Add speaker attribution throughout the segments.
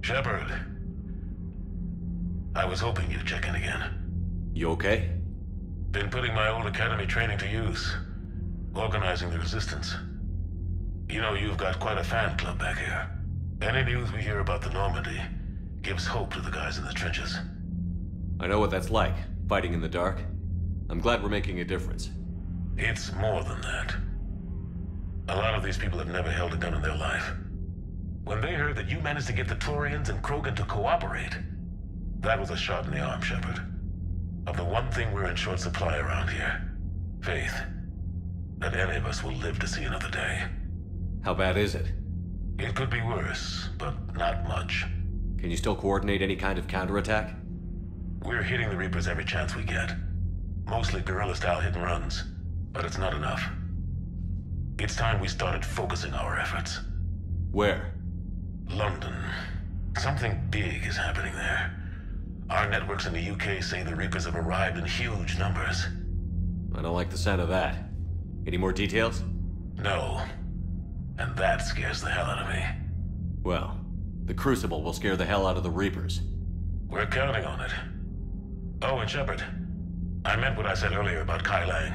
Speaker 1: Shepard, I was hoping you'd check in again.
Speaker 2: You okay?
Speaker 1: Been putting my old academy training to use. Organizing the resistance. You know, you've got quite a fan club back here. Any news we hear about the Normandy gives hope to the guys in the trenches.
Speaker 2: I know what that's like, fighting in the dark. I'm glad we're making a difference.
Speaker 1: It's more than that. A lot of these people have never held a gun in their life. When they heard that you managed to get the Turians and Krogan to cooperate, that was a shot in the arm, Shepard. Of the one thing we're in short supply around here. Faith. That any of us will live to see another day.
Speaker 2: How bad is it?
Speaker 1: It could be worse, but not much.
Speaker 2: Can you still coordinate any kind of counterattack?
Speaker 1: We're hitting the Reapers every chance we get. Mostly guerrilla-style hit-and-runs, but it's not enough. It's time we started focusing our efforts.
Speaker 2: Where?
Speaker 1: London. Something big is happening there. Our networks in the UK say the Reapers have arrived in huge numbers.
Speaker 2: I don't like the sound of that. Any more details?
Speaker 1: No. And that scares the hell out of me.
Speaker 2: Well, the Crucible will scare the hell out of the Reapers.
Speaker 1: We're counting on it. Oh, and Shepard, I meant what I said earlier about Kai Lang.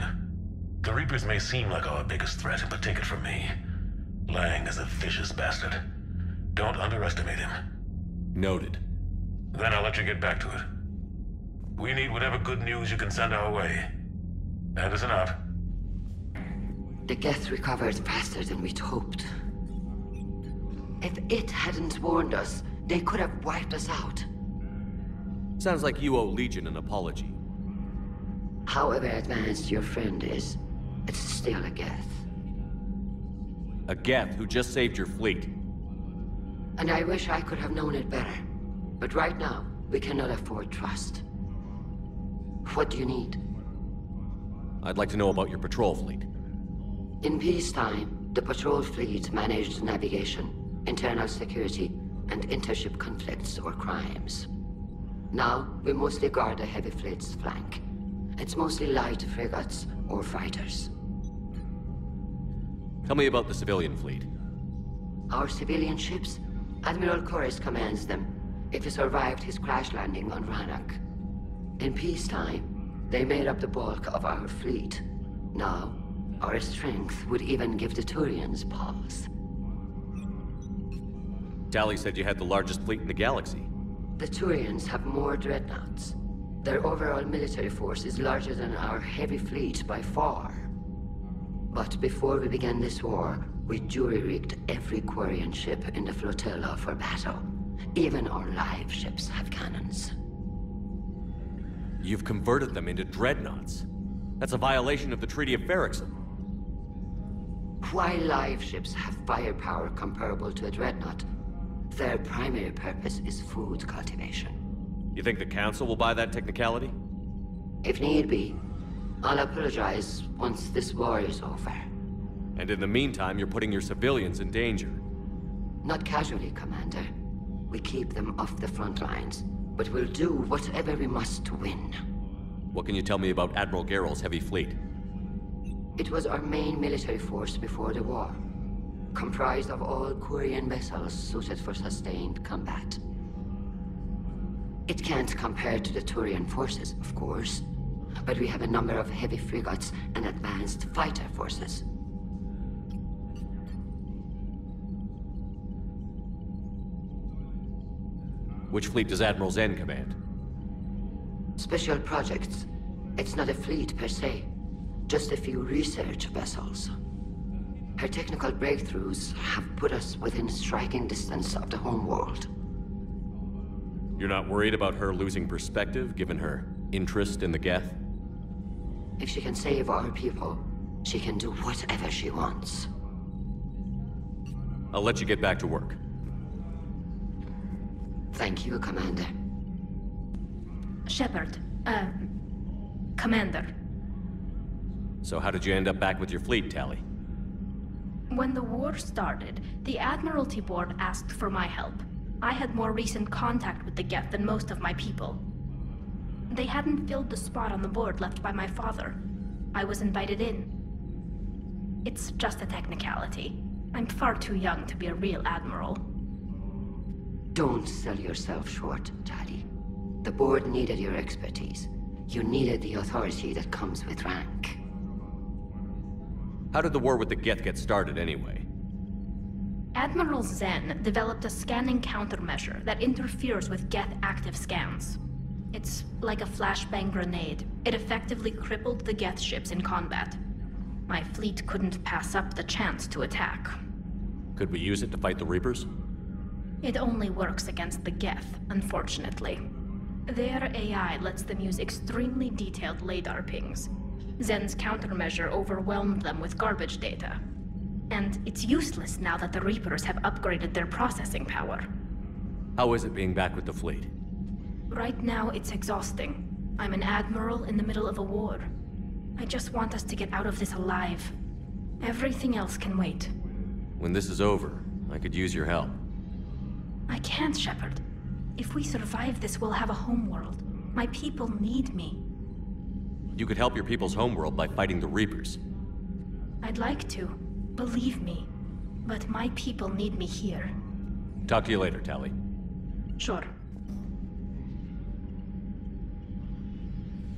Speaker 1: The Reapers may seem like our biggest threat, but take it from me. Lang is a vicious bastard. Don't underestimate him.
Speaker 2: Noted.
Speaker 1: Then I'll let you get back to it. We need whatever good news you can send our way. Anderson out.
Speaker 3: The Geth recovered faster than we'd hoped. If it hadn't warned us, they could have wiped us out.
Speaker 2: Sounds like you owe Legion an apology.
Speaker 3: However advanced your friend is, it's still a Geth.
Speaker 2: A Geth who just saved your fleet.
Speaker 3: And I wish I could have known it better. But right now, we cannot afford trust. What do you need?
Speaker 2: I'd like to know about your patrol fleet.
Speaker 3: In peacetime, the patrol fleet managed navigation, internal security, and intership conflicts or crimes. Now, we mostly guard the heavy fleet's flank. It's mostly light frigates or fighters.
Speaker 2: Tell me about the civilian fleet.
Speaker 3: Our civilian ships? Admiral Corus commands them. If he survived his crash landing on Rannoch. In peacetime, they made up the bulk of our fleet. Now, our strength would even give the Turians pause.
Speaker 2: Tali said you had the largest fleet in the galaxy.
Speaker 3: The Turians have more dreadnoughts. Their overall military force is larger than our heavy fleet by far. But before we began this war, we jury-rigged every Quarian ship in the flotilla for battle. Even our live ships have cannons.
Speaker 2: You've converted them into dreadnoughts. That's a violation of the Treaty of Ferrixon.
Speaker 3: While live ships have firepower comparable to a dreadnought, their primary purpose is food cultivation.
Speaker 2: You think the Council will buy that technicality?
Speaker 3: If need be, I'll apologize once this war is over.
Speaker 2: And in the meantime, you're putting your civilians in danger.
Speaker 3: Not casually, Commander. We keep them off the front lines, but we'll do whatever we must to win.
Speaker 2: What can you tell me about Admiral Gerrel's heavy fleet?
Speaker 3: It was our main military force before the war, comprised of all Quarian vessels suited for sustained combat. It can't compare to the Turian forces, of course, but we have a number of heavy frigates and advanced fighter forces.
Speaker 2: Which fleet does Admiral Zen command?
Speaker 3: Special projects. It's not a fleet per se, just a few research vessels. Her technical breakthroughs have put us within striking distance of the homeworld.
Speaker 2: You're not worried about her losing perspective, given her interest in the Geth?
Speaker 3: If she can save our people, she can do whatever she wants.
Speaker 2: I'll let you get back to work.
Speaker 3: Thank you, Commander.
Speaker 4: Shepard, Commander.
Speaker 2: So how did you end up back with your fleet, Tali?
Speaker 4: When the war started, the Admiralty Board asked for my help. I had more recent contact with the Geth than most of my people. They hadn't filled the spot on the board left by my father. I was invited in. It's just a technicality. I'm far too young to be a real admiral.
Speaker 3: Don't sell yourself short, Tali. The board needed your expertise. You needed the authority that comes with rank.
Speaker 2: How did the war with the Geth get started anyway?
Speaker 4: Admiral Zen developed a scanning countermeasure that interferes with Geth active scans. It's like a flashbang grenade. It effectively crippled the Geth ships in combat. My fleet couldn't pass up the chance to attack.
Speaker 2: Could we use it to fight the Reapers?
Speaker 4: It only works against the Geth, unfortunately. Their AI lets them use extremely detailed LADAR pings. Zen's countermeasure overwhelmed them with garbage data. And it's useless now that the Reapers have upgraded their processing power.
Speaker 2: How is it being back with the fleet?
Speaker 4: Right now, it's exhausting. I'm an admiral in the middle of a war. I just want us to get out of this alive. Everything else can wait.
Speaker 2: When this is over, I could use your help.
Speaker 4: I can't, Shepard. If we survive this, we'll have a homeworld. My people need me.
Speaker 2: You could help your people's homeworld by fighting the Reapers.
Speaker 4: I'd like to. Believe me. But my people need me here.
Speaker 2: Talk to you later, Tali.
Speaker 4: Sure.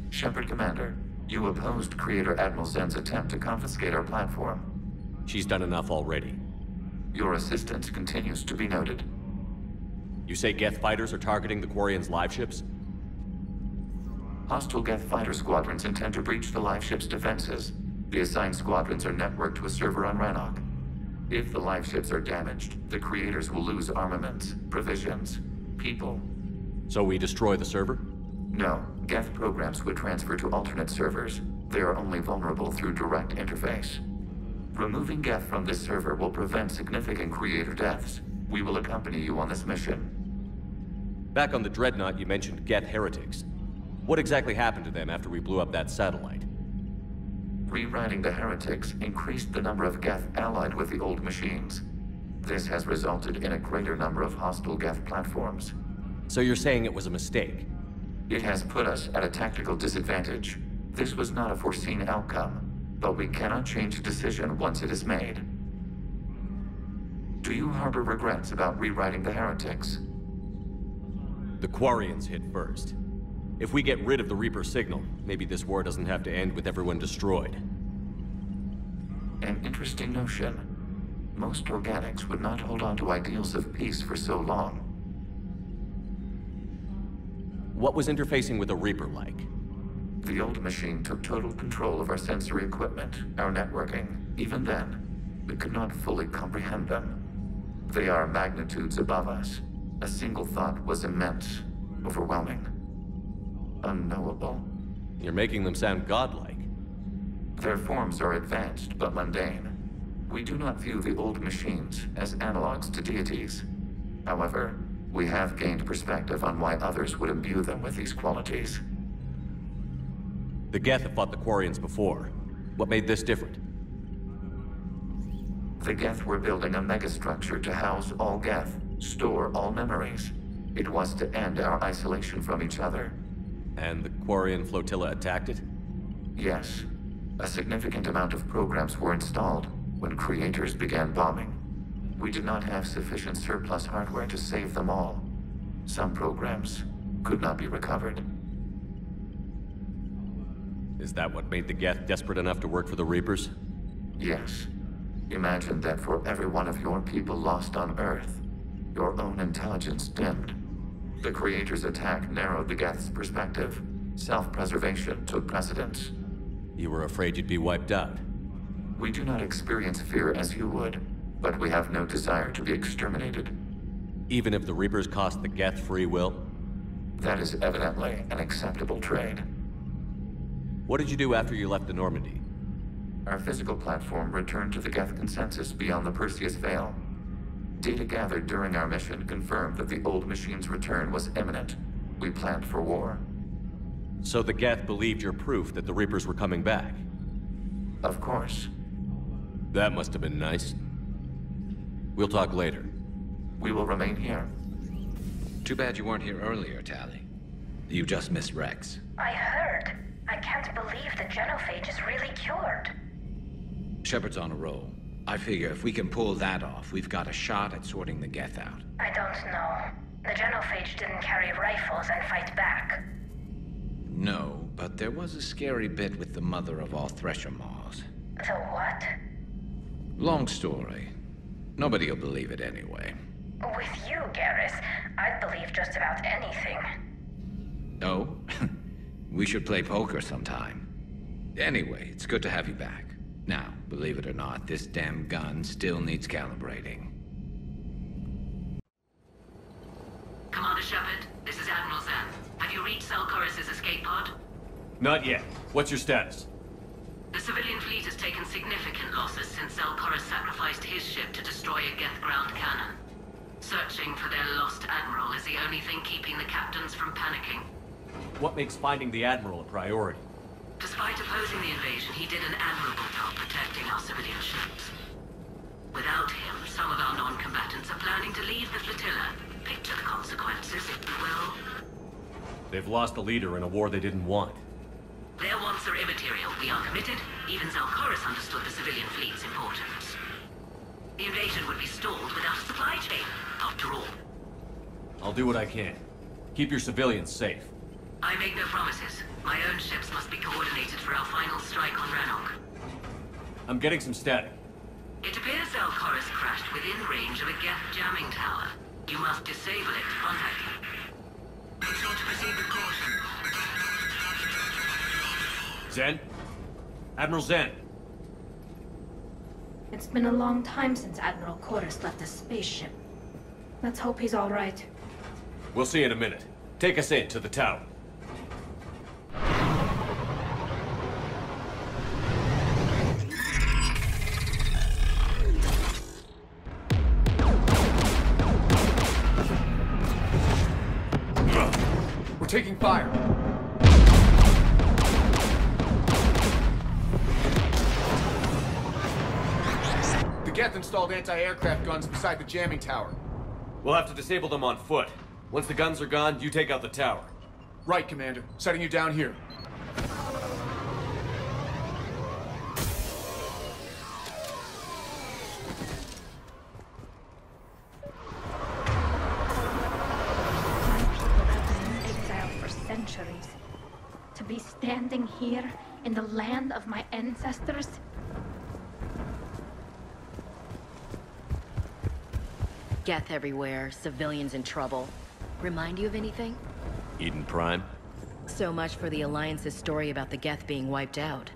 Speaker 5: Shepard Commander, you opposed Creator Admiral Zen's attempt to confiscate our platform.
Speaker 2: She's done enough already.
Speaker 5: Your assistance continues to be noted.
Speaker 2: You say Geth fighters are targeting the Quarians' live ships?
Speaker 5: Hostile Geth fighter squadrons intend to breach the live ship's defenses. The assigned squadrons are networked to a server on Rannoch. If the live ships are damaged, the creators will lose armaments, provisions, people.
Speaker 2: So we destroy the server?
Speaker 5: No, Geth programs would transfer to alternate servers. They are only vulnerable through direct interface. Removing Geth from this server will prevent significant creator deaths. We will accompany you on this mission.
Speaker 2: Back on the Dreadnought, you mentioned Geth heretics. What exactly happened to them after we blew up that satellite?
Speaker 5: Rewriting the heretics increased the number of Geth allied with the old machines. This has resulted in a greater number of hostile Geth platforms.
Speaker 2: So you're saying it was a mistake?
Speaker 5: It has put us at a tactical disadvantage. This was not a foreseen outcome, but we cannot change a decision once it is made. Do you harbor regrets about rewriting the heretics?
Speaker 2: The Quarians hit first. If we get rid of the Reaper signal, maybe this war doesn't have to end with everyone destroyed.
Speaker 5: An interesting notion. Most organics would not hold on to ideals of peace for so long.
Speaker 2: What was interfacing with a Reaper like?
Speaker 5: The old machine took total control of our sensory equipment, our networking. Even then, we could not fully comprehend them. They are magnitudes above us. A single thought was immense, overwhelming, unknowable.
Speaker 2: You're making them sound godlike.
Speaker 5: Their forms are advanced but mundane. We do not view the old machines as analogs to deities. However, we have gained perspective on why others would imbue them with these qualities.
Speaker 2: The Geth have fought the Quarians before. What made this different?
Speaker 5: The Geth were building a megastructure to house all Geth, store all memories. It was to end our isolation from each other.
Speaker 2: And the Quarian flotilla attacked it?
Speaker 5: Yes. A significant amount of programs were installed when creators began bombing. We did not have sufficient surplus hardware to save them all. Some programs could not be recovered.
Speaker 2: Is that what made the Geth desperate enough to work for the Reapers?
Speaker 5: Yes. Imagine that for every one of your people lost on Earth, your own intelligence dimmed. The Creator's attack narrowed the Geth's perspective. Self-preservation took precedence.
Speaker 2: You were afraid you'd be wiped out.
Speaker 5: We do not experience fear as you would, but we have no desire to be exterminated.
Speaker 2: Even if the Reapers cost the Geth free will?
Speaker 5: That is evidently an acceptable trade.
Speaker 2: What did you do after you left the Normandy?
Speaker 5: Our physical platform returned to the Geth consensus beyond the Perseus Veil. Data gathered during our mission confirmed that the old machine's return was imminent. We planned for war.
Speaker 2: So the Geth believed your proof that the Reapers were coming back?
Speaker 5: Of course.
Speaker 2: That must have been nice. We'll talk later.
Speaker 5: We will remain here.
Speaker 6: Too bad you weren't here earlier, Tali. You just missed Rex.
Speaker 4: I heard. I can't believe the genophage is really cured.
Speaker 6: Shepard's on a roll. I figure if we can pull that off, we've got a shot at sorting the Geth out.
Speaker 7: I don't know. The Genophage didn't carry rifles and fight back.
Speaker 6: No, but there was a scary bit with the mother of all Thresher Maws.
Speaker 7: The what?
Speaker 6: Long story. Nobody'll believe it anyway.
Speaker 7: With you, Garrus, I'd believe just about anything.
Speaker 6: Oh? We should play poker sometime. Anyway, it's good to have you back. Now, believe it or not, this damn gun still needs calibrating.
Speaker 8: Commander Shepard, this is Admiral Zen. Have you reached Selchoris' escape pod?
Speaker 2: Not yet. What's your status?
Speaker 8: The civilian fleet has taken significant losses since Selchoris sacrificed his ship to destroy a Geth ground cannon. Searching for their lost admiral is the only thing keeping the captains from panicking.
Speaker 2: What makes finding the Admiral a priority?
Speaker 8: Despite opposing the invasion, he did an admirable job protecting our civilian ships. Without him, some of our non-combatants are planning to leave the flotilla. Picture the consequences, if you will.
Speaker 2: They've lost a leader in a war they didn't want.
Speaker 8: Their wants are immaterial. We are committed. Even Zelchoris understood the civilian fleet's importance. The invasion would be stalled without a supply chain, after all.
Speaker 2: I'll do what I can. Keep your civilians safe.
Speaker 8: I make no promises. My own ships must be coordinated for our final strike on Rannoch.
Speaker 2: I'm getting some static.
Speaker 8: It appears Zelchoris crashed within range of a Geth jamming tower. You must disable it to contact him. Make sure to proceed with caution.
Speaker 2: Zen? Admiral Zen?
Speaker 4: It's been a long time since Admiral Chorus left his spaceship. Let's hope he's all right.
Speaker 2: We'll see in a minute. Take us in to the tower.
Speaker 9: We're taking fire. The Geth installed anti-aircraft guns beside the jamming tower.
Speaker 2: We'll have to disable them on foot. Once the guns are gone, you take out the tower.
Speaker 9: Right, Commander. Setting you down here.
Speaker 4: Centuries. To be standing here in the land of my ancestors?
Speaker 10: Geth everywhere, civilians in trouble. Remind you of anything?
Speaker 2: Eden Prime?
Speaker 10: So much for the Alliance's story about the Geth being wiped out.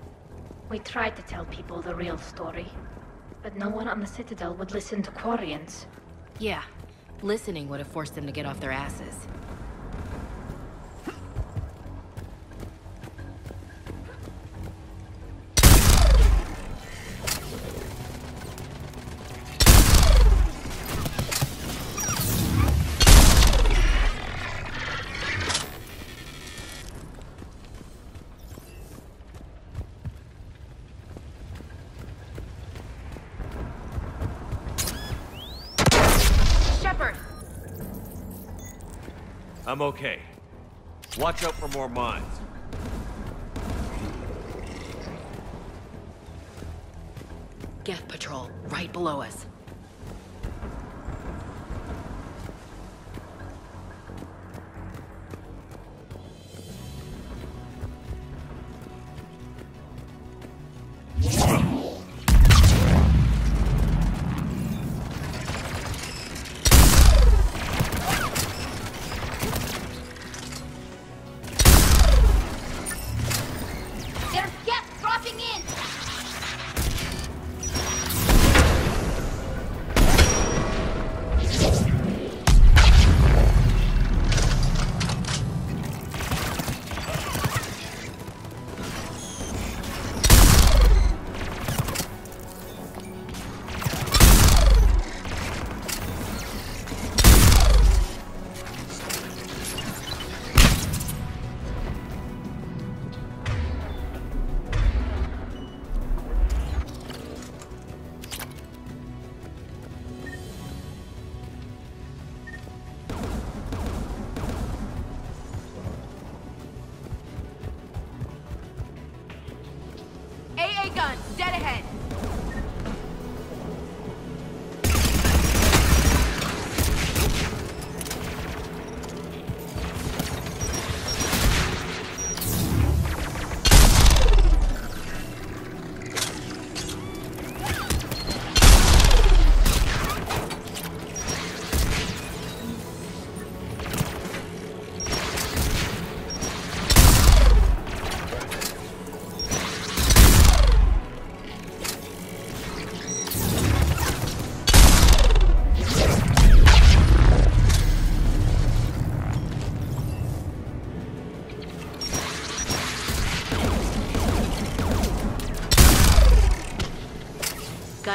Speaker 4: We tried to tell people the real story, but no one on the Citadel would listen to Quarians.
Speaker 10: Yeah, listening would have forced them to get off their asses.
Speaker 2: I'm okay. Watch out for more mines.
Speaker 10: Geth patrol, right below us.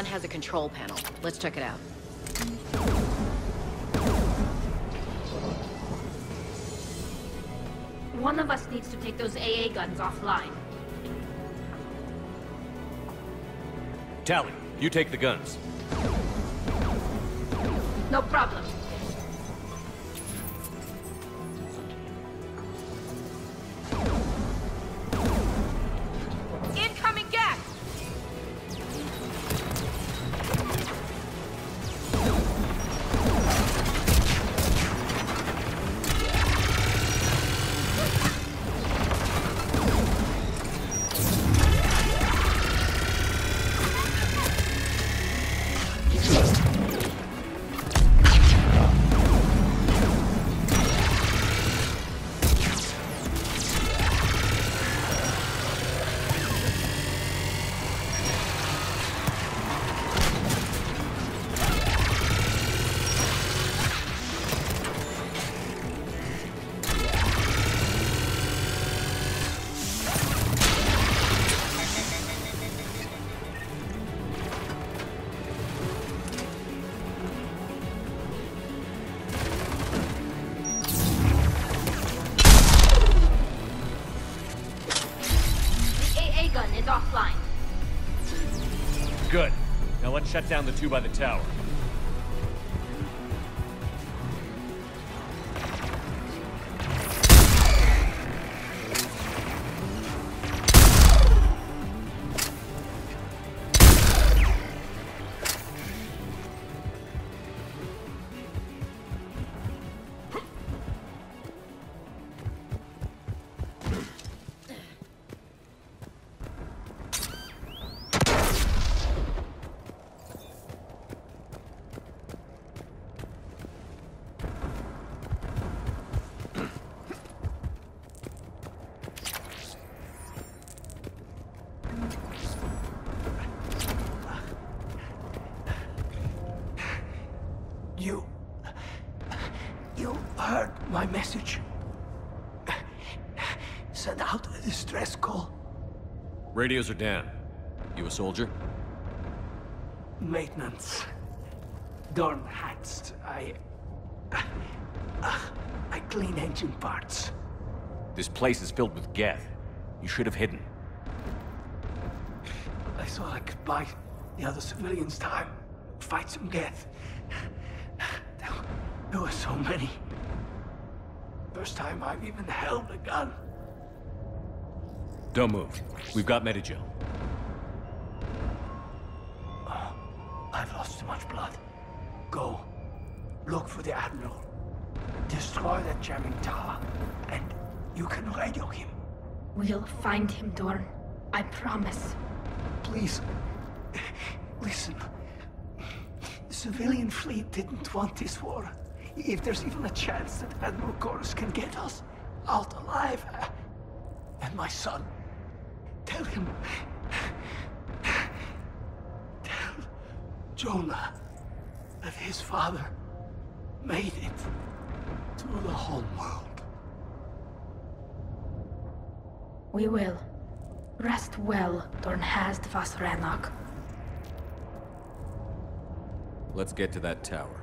Speaker 10: gun has a control panel. Let's check it out.
Speaker 4: One of us needs to take those AA guns offline.
Speaker 2: Tally, you take the guns.
Speaker 4: No problem.
Speaker 10: Incoming gas!
Speaker 4: Offline.
Speaker 2: Good. Now let's shut down the two by the tower.
Speaker 11: You heard my message. Send out a distress call.
Speaker 2: Radios are down. You a soldier?
Speaker 11: Maintenance. Dorn hats. I clean engine parts.
Speaker 2: This place is filled with Geth. You should have hidden.
Speaker 11: I thought I could buy the other civilians time. Fight some Geth. There were so many. First time I've even held a gun.
Speaker 2: Don't move. We've got Medigel.
Speaker 11: Oh, I've lost too much blood. Go. Look for the Admiral. Destroy that jamming tower. And you can radio him.
Speaker 4: We'll find him, Dorn. I promise.
Speaker 11: Please. Listen. The civilian fleet didn't want this war. If there's even a chance that Admiral Koris can get us out alive. And my son. Tell him. Tell Jonah that his father made it to the home world.
Speaker 4: We will. Rest well, Dornhazd Vasranok.
Speaker 2: Let's get to that tower.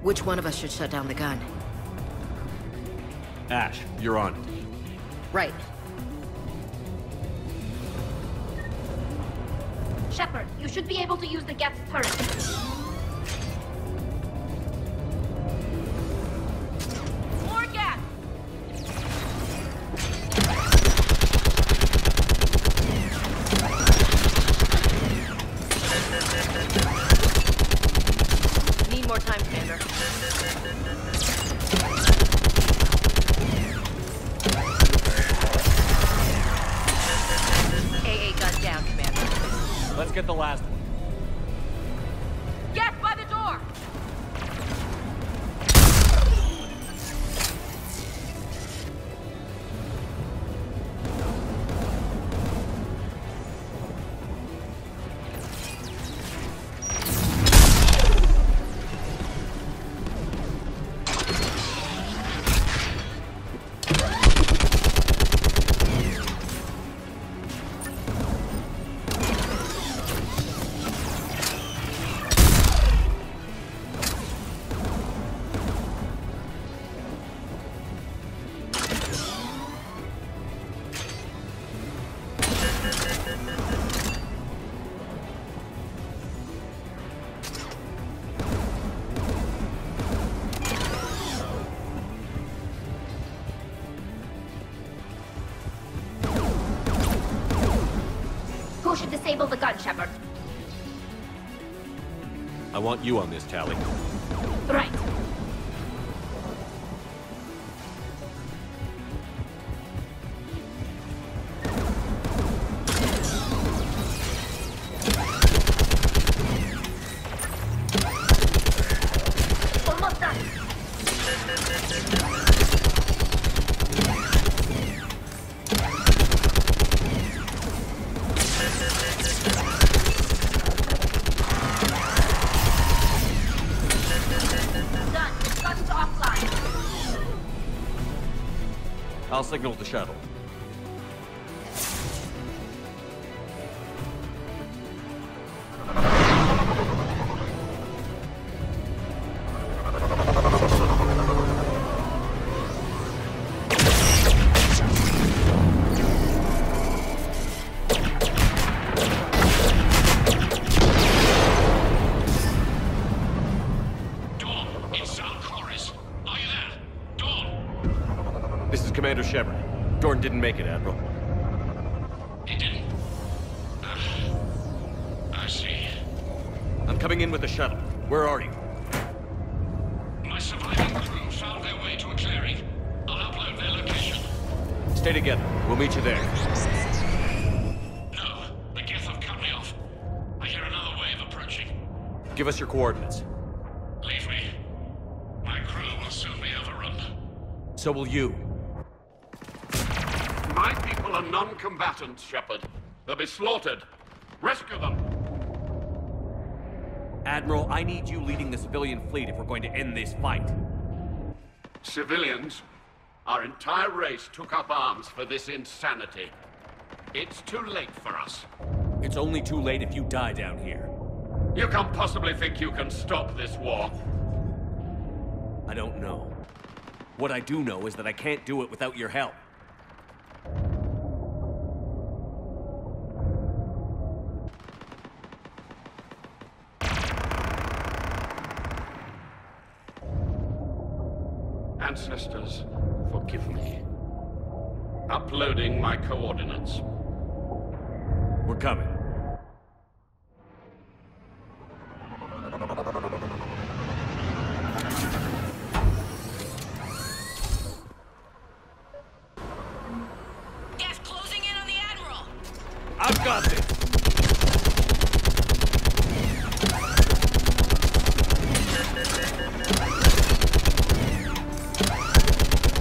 Speaker 10: Which one of us should shut down the gun?
Speaker 2: Ash, you're on it.
Speaker 10: Right.
Speaker 4: Shepard, you should be able to use the Geth turret. More Geth!
Speaker 10: Need more time, Commander. AA gun down, Commander.
Speaker 2: Let's get the last one.
Speaker 10: Get by the door!
Speaker 4: Who should disable the gun, Shepard?
Speaker 2: I want you on this, Tali.
Speaker 4: Right. Almost done.
Speaker 2: I'll signal the shuttle. Commander Shepard. Dorn didn't make it, Admiral.
Speaker 12: He didn't? I see.
Speaker 2: I'm coming in with the shuttle. Where are you?
Speaker 12: My surviving crew found their way to a clearing. I'll upload their location.
Speaker 2: Stay together. We'll meet you there.
Speaker 12: No, the Geth have cut me off. I hear another wave approaching.
Speaker 2: Give us your coordinates.
Speaker 12: Leave me. My crew will soon be overrun.
Speaker 2: So will you.
Speaker 13: My people are non-combatants, Shepard. They'll be slaughtered. Rescue them!
Speaker 2: Admiral, I need you leading the civilian fleet if we're going to end this fight.
Speaker 13: Civilians? Our entire race took up arms for this insanity. It's too late for us.
Speaker 2: It's only too late if you die down here.
Speaker 13: You can't possibly think you can stop this war.
Speaker 2: I don't know. What I do know is that I can't do it without your help.
Speaker 13: Ancestors, forgive me. Uploading my coordinates.
Speaker 2: We're coming.
Speaker 8: Geth closing in on the Admiral!
Speaker 2: I've got this!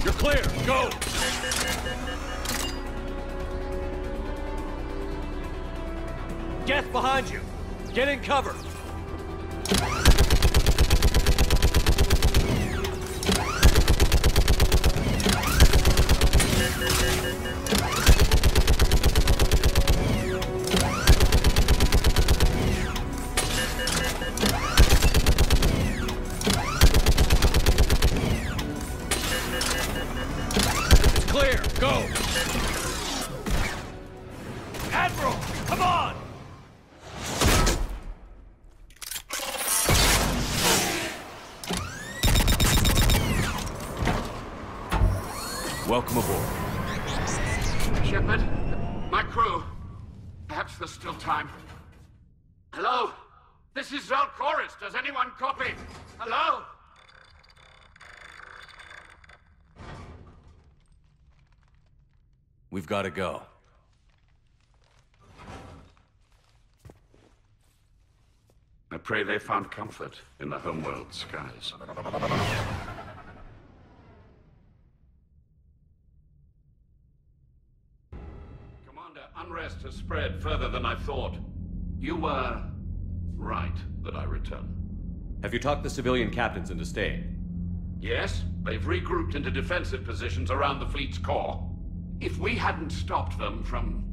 Speaker 2: You're clear! Go! Geth behind you! Get in cover! Welcome aboard.
Speaker 13: Shepard, my crew. Perhaps there's still time. Hello? This is Zalcoris. Does anyone copy? Hello?
Speaker 2: We've got to go.
Speaker 13: I pray they found comfort in the homeworld skies. Commander, unrest has spread further than I thought. You were right that I return.
Speaker 2: Have you talked the civilian captains into staying?
Speaker 13: Yes, they've regrouped into defensive positions around the fleet's core. If we hadn't stopped them from...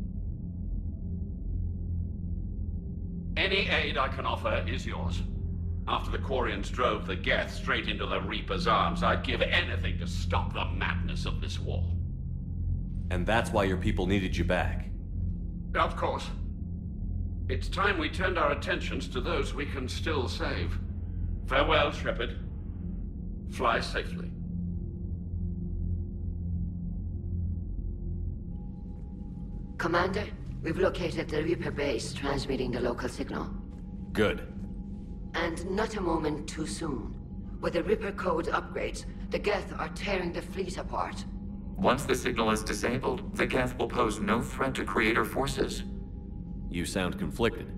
Speaker 13: Any aid I can offer is yours. After the Quarians drove the Geth straight into the Reaper's arms, I'd give anything to stop the madness of this war.
Speaker 2: And that's why your people needed you back?
Speaker 13: Of course. It's time we turned our attentions to those we can still save. Farewell, Shepard. Fly safely.
Speaker 3: Commander, we've located the Reaper base transmitting the local signal.
Speaker 2: Good.
Speaker 3: And not a moment too soon. With the Reaper code upgrades, the Geth are tearing the fleet apart.
Speaker 5: Once the signal is disabled, the Geth will pose no threat to Creator forces.
Speaker 2: You sound conflicted.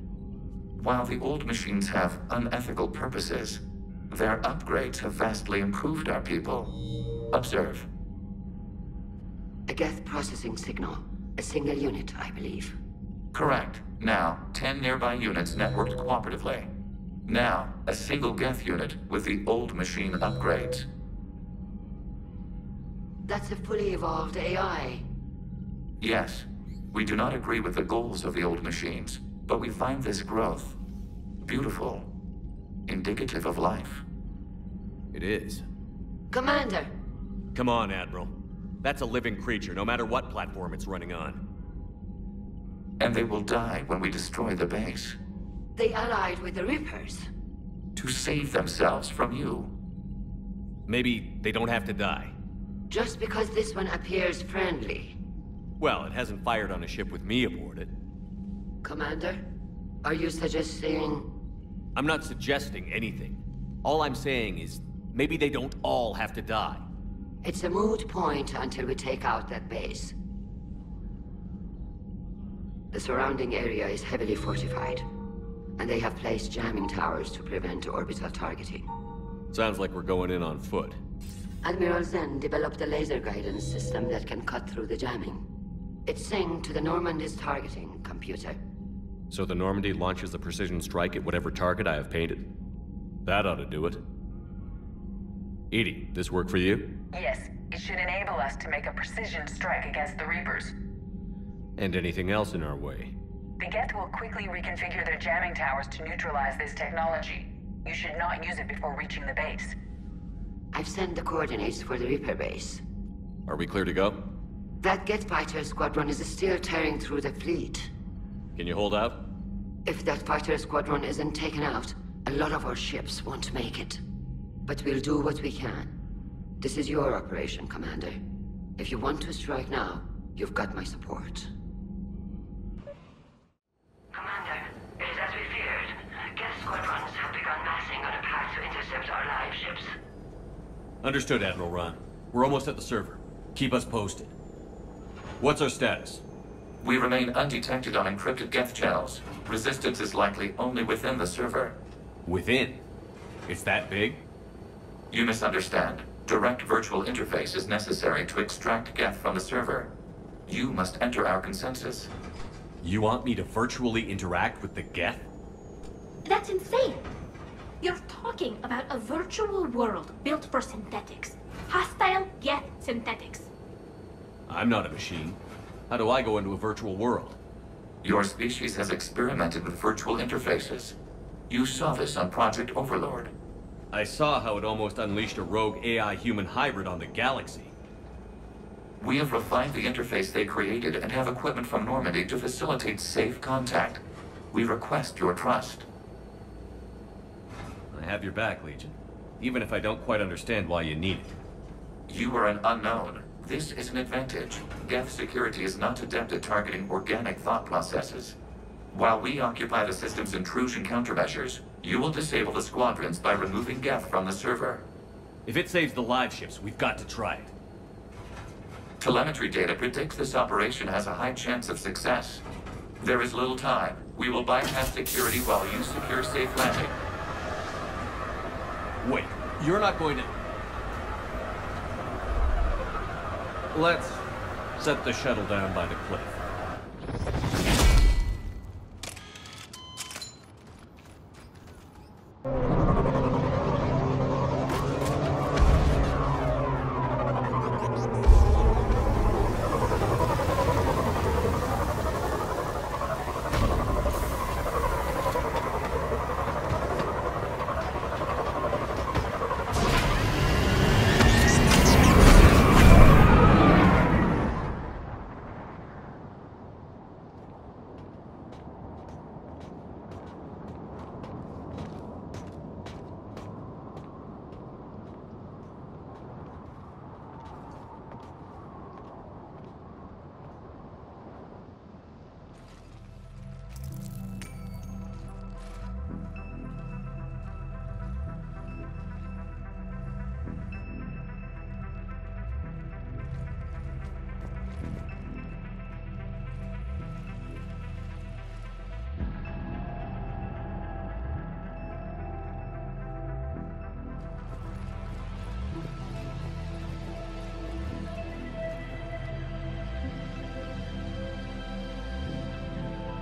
Speaker 5: While the old machines have unethical purposes, their upgrades have vastly improved our people. Observe.
Speaker 3: A Geth processing signal. A single unit, I believe.
Speaker 5: Correct. Now, 10 nearby units networked cooperatively. Now, a single Geth unit with the old machine upgrades.
Speaker 3: That's a fully evolved AI.
Speaker 5: Yes. We do not agree with the goals of the old machines, but we find this growth beautiful, indicative of life.
Speaker 2: It is.
Speaker 3: Commander!
Speaker 2: Come on, Admiral. That's a living creature, no matter what platform it's running on.
Speaker 5: And they will die when we destroy the base.
Speaker 3: They allied with the Reapers.
Speaker 5: To save themselves from you.
Speaker 2: Maybe they don't have to die.
Speaker 3: Just because this one appears friendly.
Speaker 2: Well, it hasn't fired on a ship with me aboard it.
Speaker 3: Commander, are you suggesting...
Speaker 2: I'm not suggesting anything. All I'm saying is, maybe they don't all have to die.
Speaker 3: It's a moot point until we take out that base. The surrounding area is heavily fortified, and they have placed jamming towers to prevent orbital targeting.
Speaker 2: Sounds like we're going in on foot.
Speaker 3: Admiral Zen developed a laser guidance system that can cut through the jamming. It's synced to the Normandy's targeting computer.
Speaker 2: So the Normandy launches a precision strike at whatever target I have painted? That ought to do it. EDI, this work for you?
Speaker 14: Yes, it should enable us to make a precision strike against the Reapers.
Speaker 2: And anything else in our way?
Speaker 14: The Geth will quickly reconfigure their jamming towers to neutralize this technology. You should not use it before reaching the base.
Speaker 3: I've sent the coordinates for the Reaper base.
Speaker 2: Are we clear to go?
Speaker 3: That Geth fighter squadron is still tearing through the fleet.
Speaker 2: Can you hold out?
Speaker 3: If that fighter squadron isn't taken out, a lot of our ships won't make it. But we'll do what we can. This is your operation, Commander. If you want to strike now, you've got my support.
Speaker 7: Commander, it is as we feared. Geth squadrons have begun massing on a path to intercept our live ships.
Speaker 2: Understood, Admiral Ron. We're almost at the server. Keep us posted. What's our status?
Speaker 5: We remain undetected on encrypted Geth channels. Resistance is likely only within the server.
Speaker 2: Within? It's that big?
Speaker 5: You misunderstand. Direct virtual interface is necessary to extract Geth from the server. You must enter our consensus.
Speaker 2: You want me to virtually interact with the Geth?
Speaker 4: That's insane! You're talking about a virtual world built for synthetics. Hostile Geth synthetics.
Speaker 2: I'm not a machine. How do I go into a virtual world?
Speaker 5: Your species has experimented with virtual interfaces. You saw this on Project Overlord.
Speaker 2: I saw how it almost unleashed a rogue AI-human hybrid on the galaxy.
Speaker 5: We have refined the interface they created and have equipment from Normandy to facilitate safe contact. We request your trust.
Speaker 2: I have your back, Legion. Even if I don't quite understand why you need it.
Speaker 5: You are an unknown. This is an advantage. Geth security is not adept at targeting organic thought processes. While we occupy the system's intrusion countermeasures, you will disable the squadrons by removing Geth from the server.
Speaker 15: If it saves the live ships, we've got to try it.
Speaker 5: Telemetry data predicts this operation has a high chance of success. There is little time. We will bypass security while you secure safe landing.
Speaker 15: Wait, you're not going to... Let's set the shuttle down by the cliff.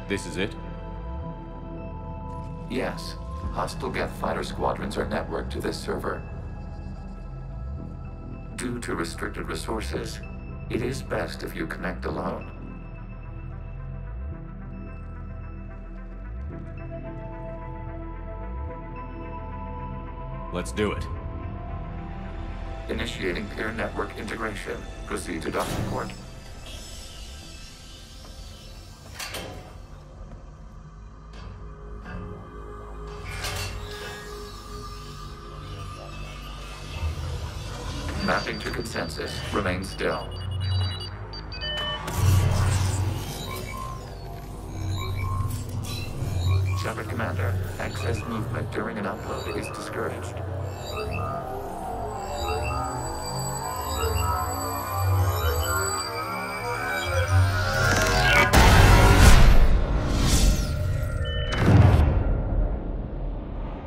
Speaker 2: This is it?
Speaker 5: Yes. Hostile Geth fighter squadrons are networked to this server. Due to restricted resources, it is best if you connect alone.
Speaker 2: Let's do it.
Speaker 5: Initiating peer network integration. Proceed to docking port. Mapping to consensus. Remain still. Shepard Commander, access movement during an upload is discouraged.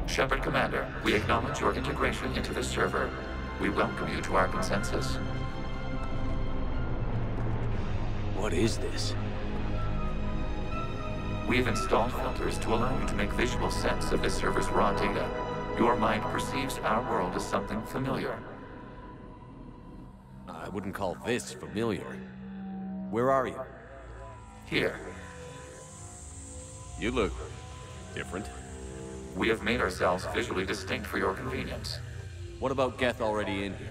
Speaker 5: Shepard Commander, we acknowledge your integration into the server. We welcome you to our consensus.
Speaker 15: What is this?
Speaker 5: We've installed filters to allow you to make visual sense of this server's raw data. Your mind perceives our world as something familiar.
Speaker 2: I wouldn't call this familiar. Where are you?
Speaker 5: Here.
Speaker 2: You look different.
Speaker 5: We have made ourselves visually distinct for your convenience.
Speaker 2: What about Geth already in here?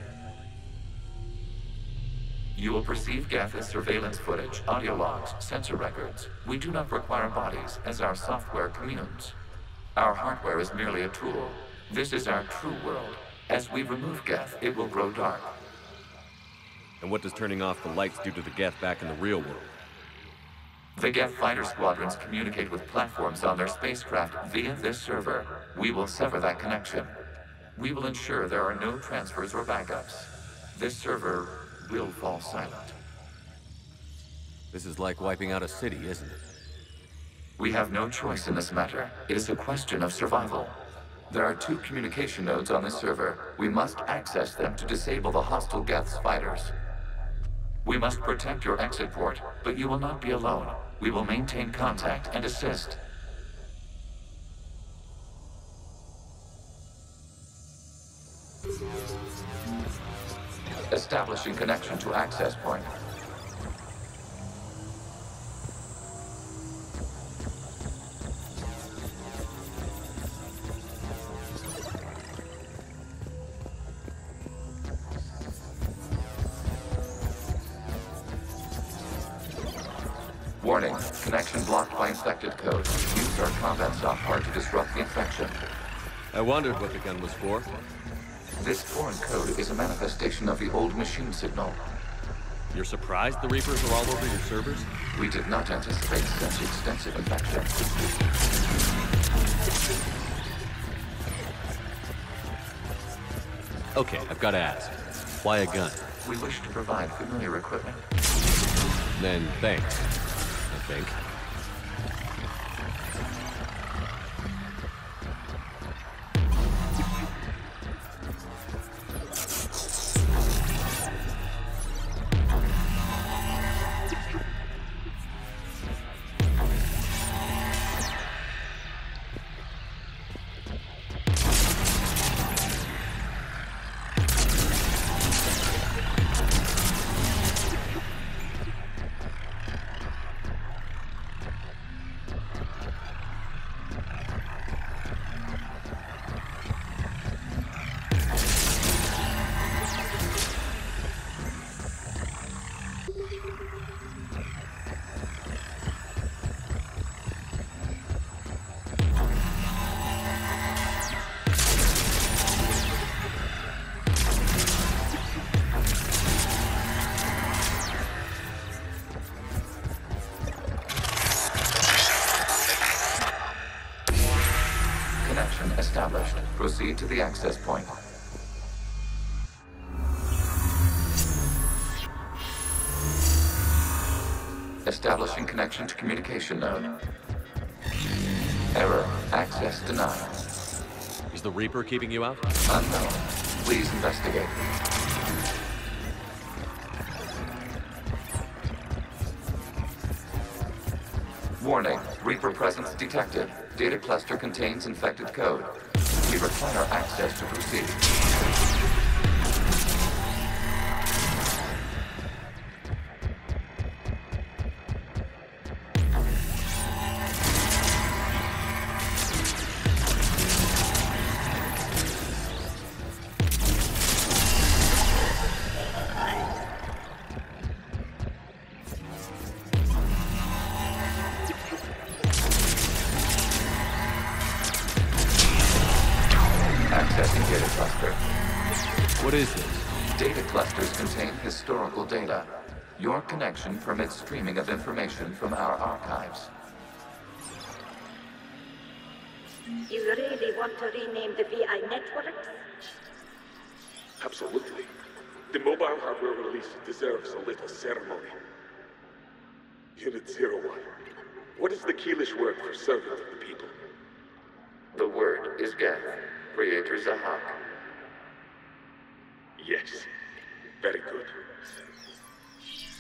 Speaker 5: You will perceive Geth as surveillance footage, audio logs, sensor records. We do not require bodies, as our software communes. Our hardware is merely a tool. This is our true world. As we remove Geth, it will grow dark.
Speaker 2: And what does turning off the lights do to the Geth back in the real world?
Speaker 5: The Geth fighter squadrons communicate with platforms on their spacecraft via this server. We will sever that connection. We will ensure there are no transfers or backups. This server will fall silent.
Speaker 2: This is like wiping out a city, isn't it?
Speaker 5: We have no choice in this matter. It is a question of survival. There are 2 communication nodes on this server. We must access them to disable the hostile Geth's fighters. We must protect your exit port, but you will not be alone. We will maintain contact and assist. Establishing connection to access point. Warning, connection blocked by infected code. Use our combat software to disrupt the infection.
Speaker 2: I wondered what the gun was for.
Speaker 5: This foreign code is a manifestation of the old machine signal.
Speaker 2: You're surprised the Reapers are all over your servers?
Speaker 5: We did not anticipate such extensive infection.
Speaker 2: Okay, I've got to ask. Why a gun?
Speaker 5: We wish to provide familiar equipment.
Speaker 2: Then thanks, I think.
Speaker 5: Established. Proceed to the access point. Establishing connection to communication node. Error. Access denied.
Speaker 2: Is the Reaper keeping you out?
Speaker 5: Unknown. Please investigate. Warning. Reaper presence detected. Data cluster contains infected code. We require access to proceed. Accessing data cluster.
Speaker 2: What is this?
Speaker 5: Data clusters contain historical data. Your connection permits streaming of information from our archives.
Speaker 16: You really want to rename the VI networks?
Speaker 17: Absolutely. The mobile hardware release deserves a little ceremony. Unit 01. What is the Keelish word for servant of the people?
Speaker 5: The word is Geth. Creator Zahak.
Speaker 17: Yes. Very good.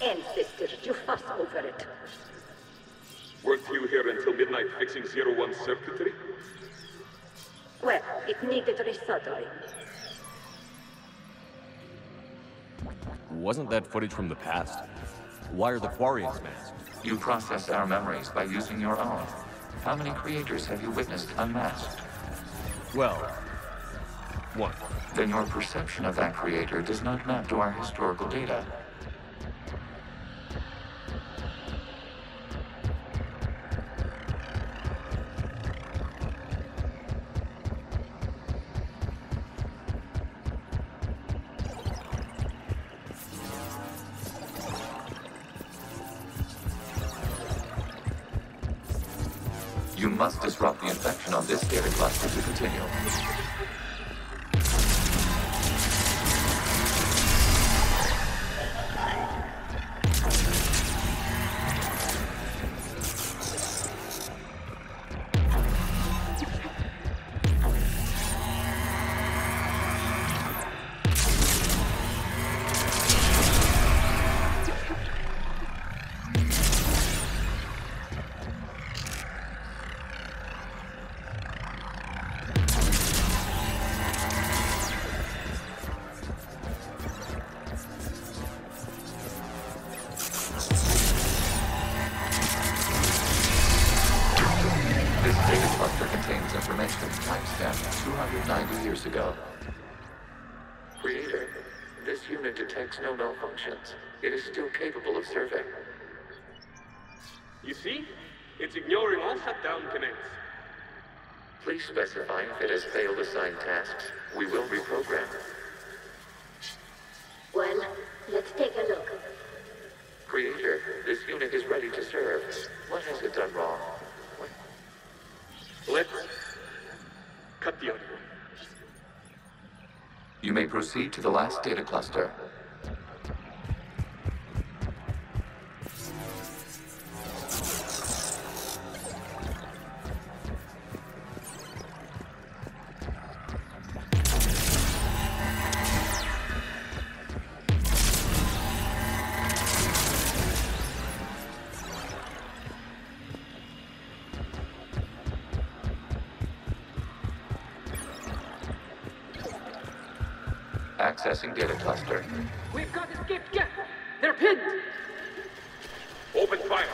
Speaker 16: Ancestors, you fuss over it.
Speaker 17: Weren't you here until midnight fixing 01's circuitry?
Speaker 16: Well, it needed resoldering.
Speaker 2: Wasn't that footage from the past? Why are the Quarians masked?
Speaker 5: You process our memories by using your own. How many creators have you witnessed unmasked?
Speaker 2: Well, one.
Speaker 5: Then your perception of that creator does not map to our historical data. You must disrupt the infection on this data cluster to continue. Timestamp 290 years ago. Creator, this unit detects no malfunctions. It is still capable of serving.
Speaker 17: You see? It's ignoring all shutdown connects.
Speaker 5: Please specify if it has failed assigned tasks. We will reprogram.
Speaker 16: Well, let's take a look.
Speaker 5: Creator, this unit is ready to serve. What has it done wrong?
Speaker 17: Let's cut the audio.
Speaker 5: You may proceed to the last data cluster. Accessing data cluster.
Speaker 18: We've got escaped Geth. They're pinned.
Speaker 17: Open fire.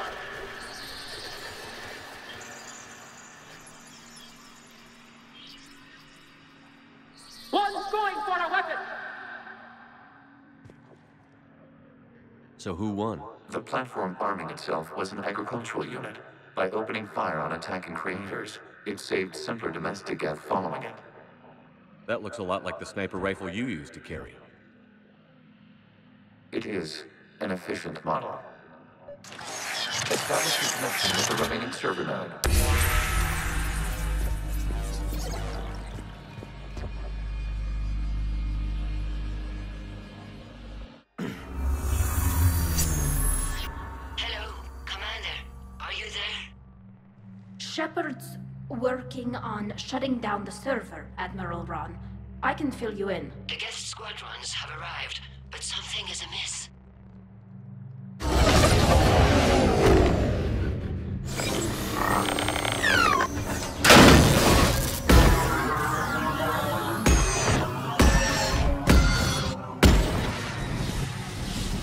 Speaker 18: One's going for a weapon.
Speaker 2: So who won?
Speaker 5: The platform arming itself was an agricultural unit. By opening fire on attacking creators, it saved simpler domestic Geth following it.
Speaker 2: That looks a lot like the sniper rifle you used to carry.
Speaker 5: It is an efficient model. Establishing connection with the remaining server node.
Speaker 3: Hello, Commander. Are you there?
Speaker 4: Shepard's working on shutting down the server, Admiral Ron. I can fill you in.
Speaker 3: The Geth squadrons have arrived, but something is amiss.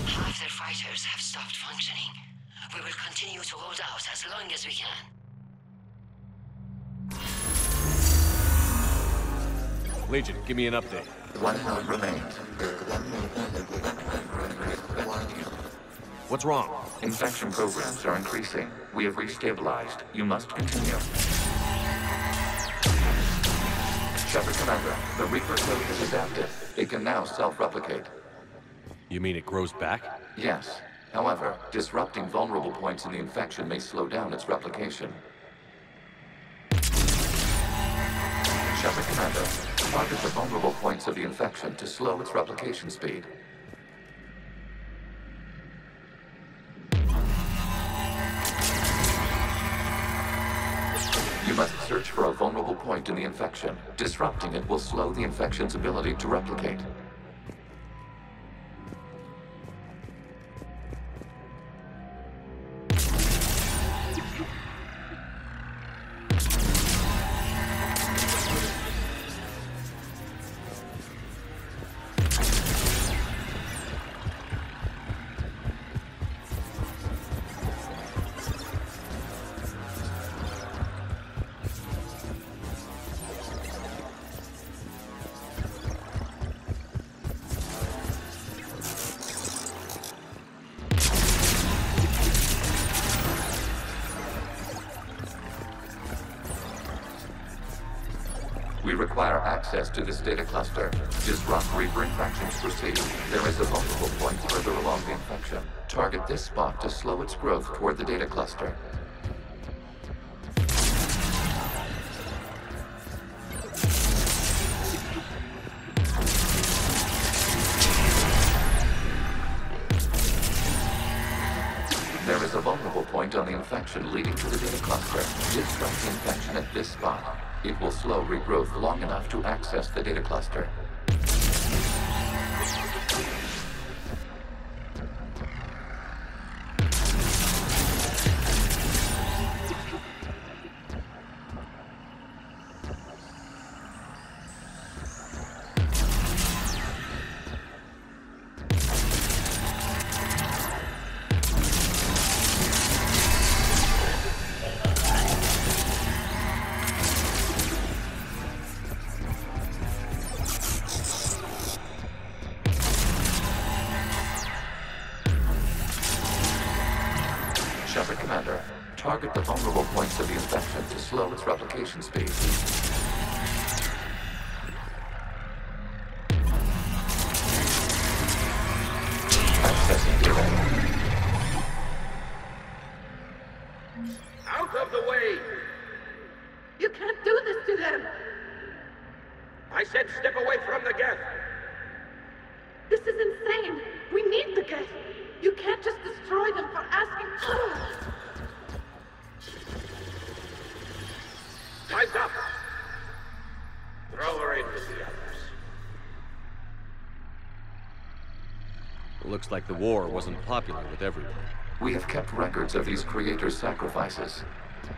Speaker 3: Half their fighters have stopped functioning. We will continue to hold out as long as we can.
Speaker 2: Legion, give me an update.
Speaker 5: One node remains.
Speaker 2: What's wrong?
Speaker 5: Infection programs are increasing. We have restabilized. You must continue. Shepard Commander, the Reaper code is adapted. It can now self-replicate.
Speaker 2: You mean it grows back?
Speaker 5: Yes. However, disrupting vulnerable points in the infection may slow down its replication. Shepard Commander, target the vulnerable points of the infection to slow its replication speed. You must search for a vulnerable point in the infection. Disrupting it will slow the infection's ability to replicate. We require access to this data cluster. Disrupt Reaper infections proceed. There is a vulnerable point further along the infection. Target this spot to slow its growth toward the data cluster. There is a vulnerable point on the infection leading to the data cluster. Disrupt the infection at this spot. It will slow regrowth long enough to access the data cluster. Shepard Commander, target the vulnerable points of the infection to slow its replication speed. Accessing data.
Speaker 12: said step away from the Geth!
Speaker 19: This is insane! We need the Geth! You can't just destroy them for asking...
Speaker 12: Time's up! Throw her in with the others.
Speaker 2: Looks like the war wasn't popular with everyone.
Speaker 5: We have kept records of these creators' sacrifices.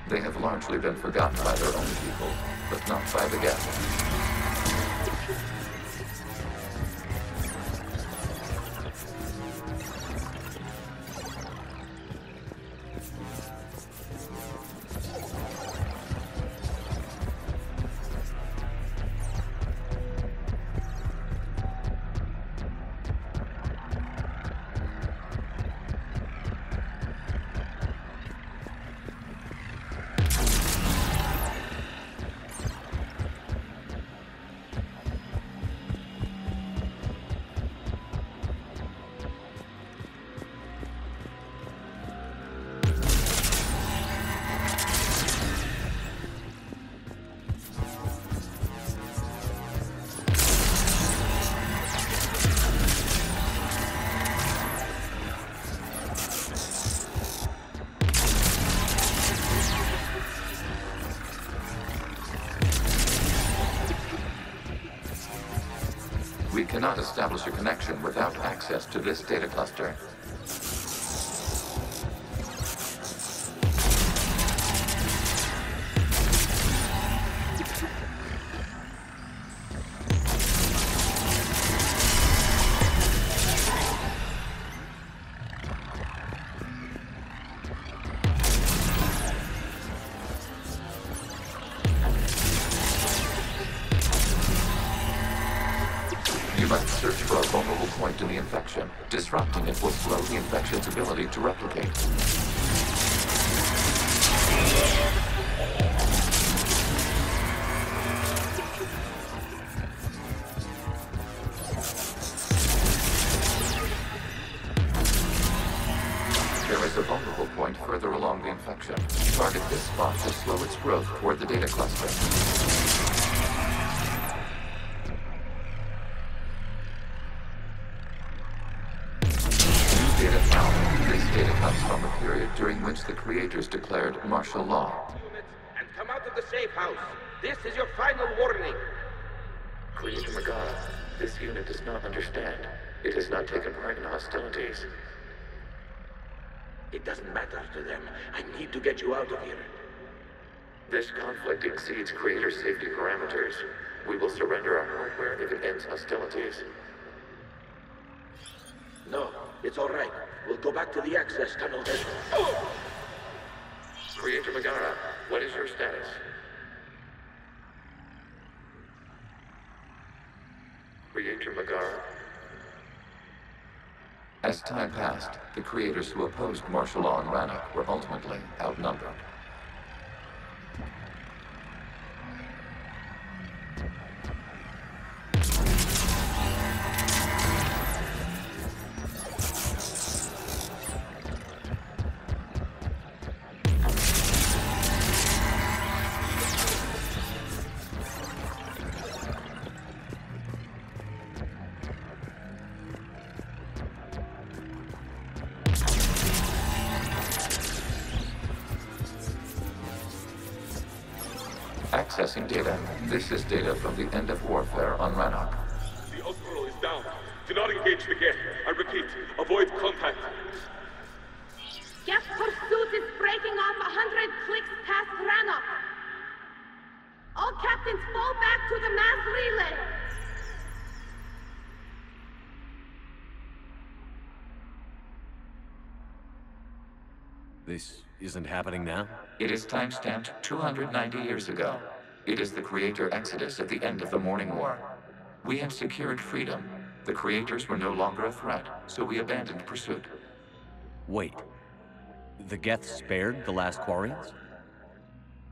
Speaker 5: They have largely been forgotten by their own people, but not by the Geth. We cannot establish a connection without access to this data cluster. Disrupting it will slow the infection's ability to replicate. There is a vulnerable point further along the infection. Target this spot to slow its growth toward the data cluster. During which the creators declared martial law.
Speaker 12: And come out of the safe house. This is your final warning.
Speaker 5: Creator Megara, this unit does not understand. It has not taken part in hostilities.
Speaker 12: It doesn't matter to them. I need to get you out of here.
Speaker 5: This conflict exceeds Creator safety parameters. We will surrender our hardware if it ends hostilities.
Speaker 12: No, it's all right. We'll go back to the access tunnel then.
Speaker 5: Creator Megara, what is your status? Creator Megara? As time passed, the creators who opposed martial law in Rannoch were ultimately outnumbered. Accessing data. This is data from the end of warfare on Rannoch.
Speaker 17: The Osprey is down. Do not engage the Geth. I repeat, avoid contact.
Speaker 19: Geth pursuit is breaking off 100 clicks past Rannoch. All captains fall back to the mass relay.
Speaker 2: This isn't happening now?
Speaker 5: It is timestamped 290 years ago. It is the Creator Exodus at the end of the Morning War. We had secured freedom. The Creators were no longer a threat, so we abandoned pursuit.
Speaker 2: Wait. The Geth spared the last Quarians?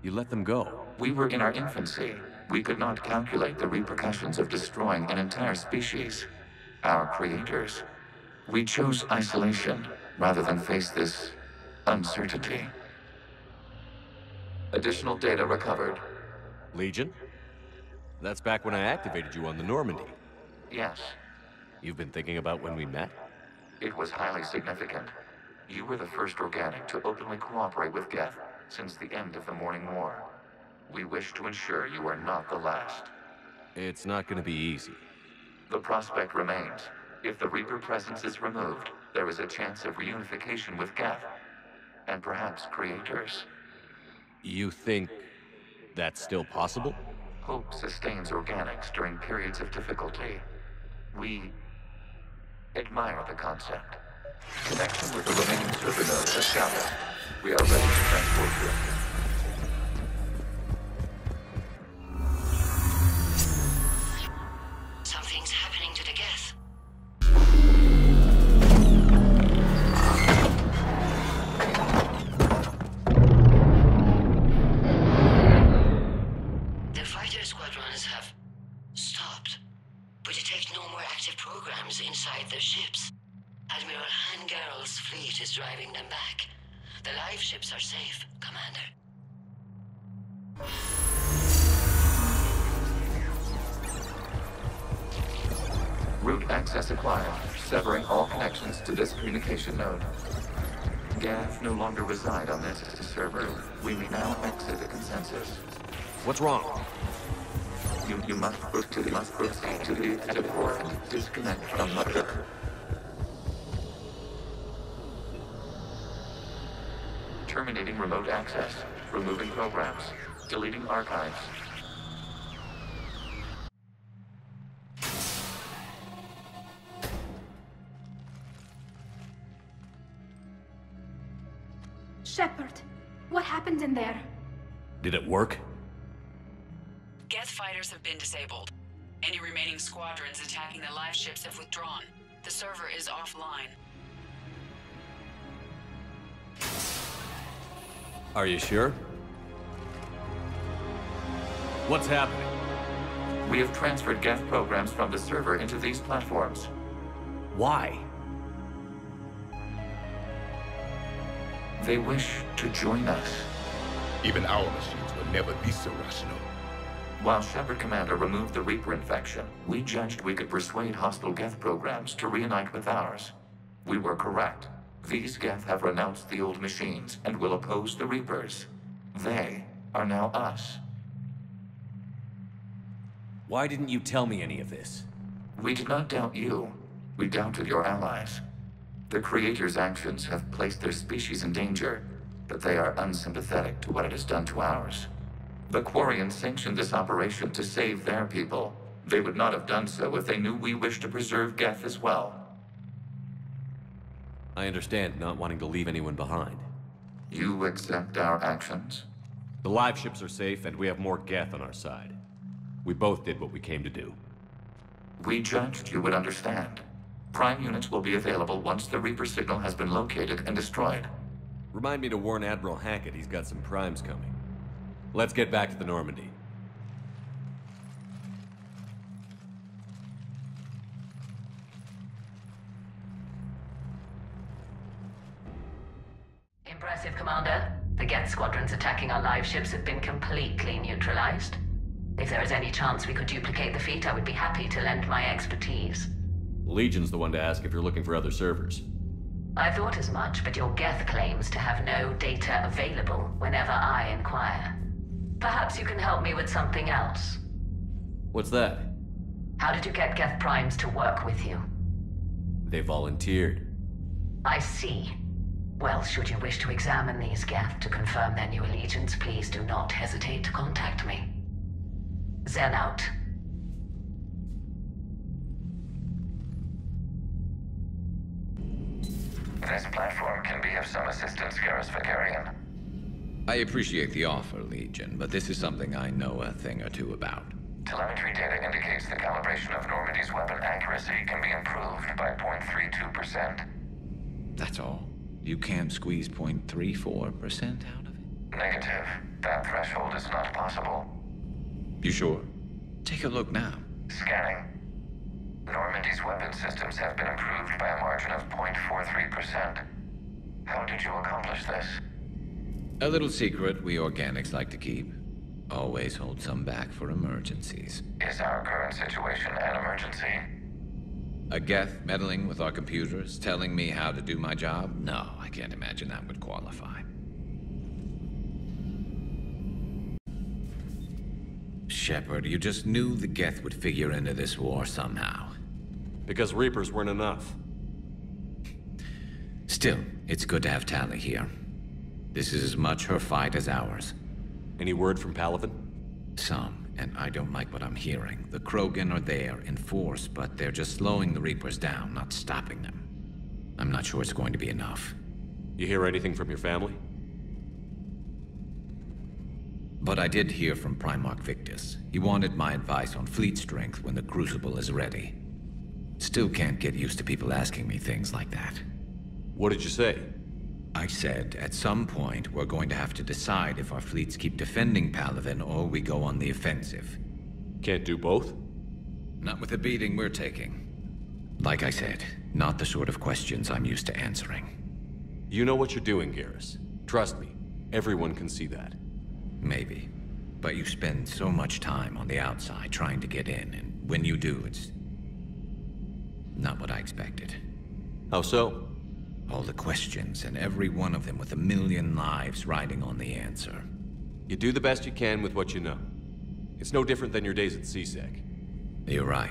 Speaker 2: You let them go?
Speaker 5: We were in our infancy. We could not calculate the repercussions of destroying an entire species. Our creators. We chose isolation, rather than face this uncertainty. Additional data recovered.
Speaker 2: Legion? That's back when I activated you on the Normandy.
Speaker 5: Yes.
Speaker 2: You've been thinking about when we met?
Speaker 5: It was highly significant. You were the first organic to openly cooperate with Geth since the end of the Morning War. We wish to ensure you are not the last.
Speaker 2: It's not gonna be easy.
Speaker 5: The prospect remains. If the Reaper presence is removed, there is a chance of reunification with Geth. And perhaps creators.
Speaker 2: You think that's still possible?
Speaker 5: Hope sustains organics during periods of difficulty. We admire the concept. Connection with the remaining server nodes established. We are ready to transport you.
Speaker 3: Something's happening to the Geth. The fighter squadrons have stopped. We detect no more active programs inside their ships. Admiral Hangarl's fleet is driving them back. The live ships are safe, Commander.
Speaker 5: Route access acquired, severing all connections to this communication node. Geth no longer reside on this server. We may now exit the consensus.
Speaker 2: What's wrong?
Speaker 5: You must proceed to the exit port and disconnect from Mother. Terminating remote access, removing programs, deleting archives.
Speaker 4: Shepard, what happened in there?
Speaker 2: Did it work?
Speaker 14: Geth fighters have been disabled. Any remaining squadrons attacking the live ships have withdrawn. The server is offline.
Speaker 2: Are you sure? What's happening?
Speaker 5: We have transferred Geth programs from the server into these platforms.
Speaker 2: Why?
Speaker 5: They wish to join us.
Speaker 17: Even our machines will never be so rational.
Speaker 5: While Shepard Commander removed the Reaper infection, we judged we could persuade hostile Geth programs to reunite with ours. We were correct. These Geth have renounced the old machines and will oppose the Reapers. They are now us.
Speaker 2: Why didn't you tell me any of this?
Speaker 5: We did not doubt you. We doubted your allies. The Creator's actions have placed their species in danger, but they are unsympathetic to what it has done to ours. The Quarians sanctioned this operation to save their people. They would not have done so if they knew we wished to preserve Geth as well.
Speaker 2: I understand not wanting to leave anyone behind.
Speaker 5: You accept our actions?
Speaker 2: The live ships are safe, and we have more Geth on our side. We both did what we came to do.
Speaker 5: We judged you would understand. Prime units will be available once the Reaper signal has been located and destroyed.
Speaker 2: Remind me to warn Admiral Hackett he's got some primes coming. Let's get back to the Normandy.
Speaker 8: Impressive, Commander. The Geth squadrons attacking our live ships have been completely neutralized. If there is any chance we could duplicate the feat, I would be happy to lend my expertise.
Speaker 2: Legion's the one to ask if you're looking for other servers.
Speaker 8: I thought as much, but your Geth claims to have no data available whenever I inquire. Perhaps you can help me with something else.
Speaker 2: What's that?
Speaker 8: How did you get Geth Primes to work with you?
Speaker 2: They volunteered.
Speaker 8: I see. Well, should you wish to examine these Geth to confirm their new allegiance, please do not hesitate to contact me. Zen out.
Speaker 5: This platform can be of some assistance, Garrus Vakarian.
Speaker 6: I appreciate the offer, Legion, but this is something I know a thing or two about.
Speaker 5: Telemetry data indicates the calibration of Normandy's weapon accuracy can be improved by 0.32%.
Speaker 6: That's all? You can't squeeze 0.34% out of it?
Speaker 5: Negative. That threshold is not possible.
Speaker 6: You sure? Take a look now.
Speaker 5: Scanning. Normandy's weapon systems have been improved by a margin of 0.43%. How did you accomplish this?
Speaker 6: A little secret we organics like to keep. Always hold some back for emergencies.
Speaker 5: Is our current situation an emergency?
Speaker 6: A Geth meddling with our computers, telling me how to do my job? No, I can't imagine that would qualify. Shepard, you just knew the Geth would figure into this war somehow.
Speaker 2: Because Reapers weren't enough.
Speaker 6: Still, it's good to have Tali here. This is as much her fight as ours.
Speaker 2: Any word from Palaven?
Speaker 6: Some, and I don't like what I'm hearing. The Krogan are there in force, but they're just slowing the Reapers down, not stopping them. I'm not sure it's going to be enough.
Speaker 2: You hear anything from your family?
Speaker 6: But I did hear from Primarch Victus. He wanted my advice on fleet strength when the Crucible is ready. Still can't get used to people asking me things like that.
Speaker 2: What did you say?
Speaker 6: I said, at some point, we're going to have to decide if our fleets keep defending Palaven or we go on the offensive.
Speaker 2: Can't do both?
Speaker 6: Not with the beating we're taking. Like I said, not the sort of questions I'm used to answering.
Speaker 2: You know what you're doing, Garrus. Trust me, everyone can see that.
Speaker 6: Maybe. But you spend so much time on the outside trying to get in, and when you do, it's not what I expected.
Speaker 2: How so?
Speaker 6: All the questions, and every one of them with a million lives riding on the answer.
Speaker 2: You do the best you can with what you know. It's no different than your days at CSEC.
Speaker 6: You're right.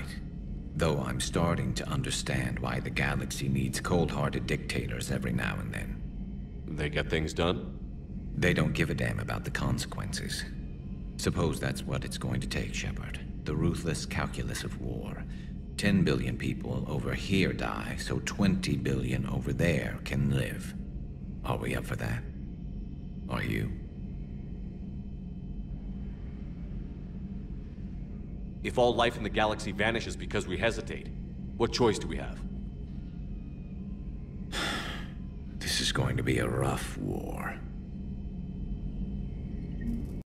Speaker 6: Though I'm starting to understand why the galaxy needs cold-hearted dictators every now and then.
Speaker 2: They get things done?
Speaker 6: They don't give a damn about the consequences. Suppose that's what it's going to take, Shepard. The ruthless calculus of war. 10 billion people over here die, so 20 billion over there can live. Are we up for that? Are you?
Speaker 2: If all life in the galaxy vanishes because we hesitate, what choice do we have?
Speaker 6: This is going to be a rough war.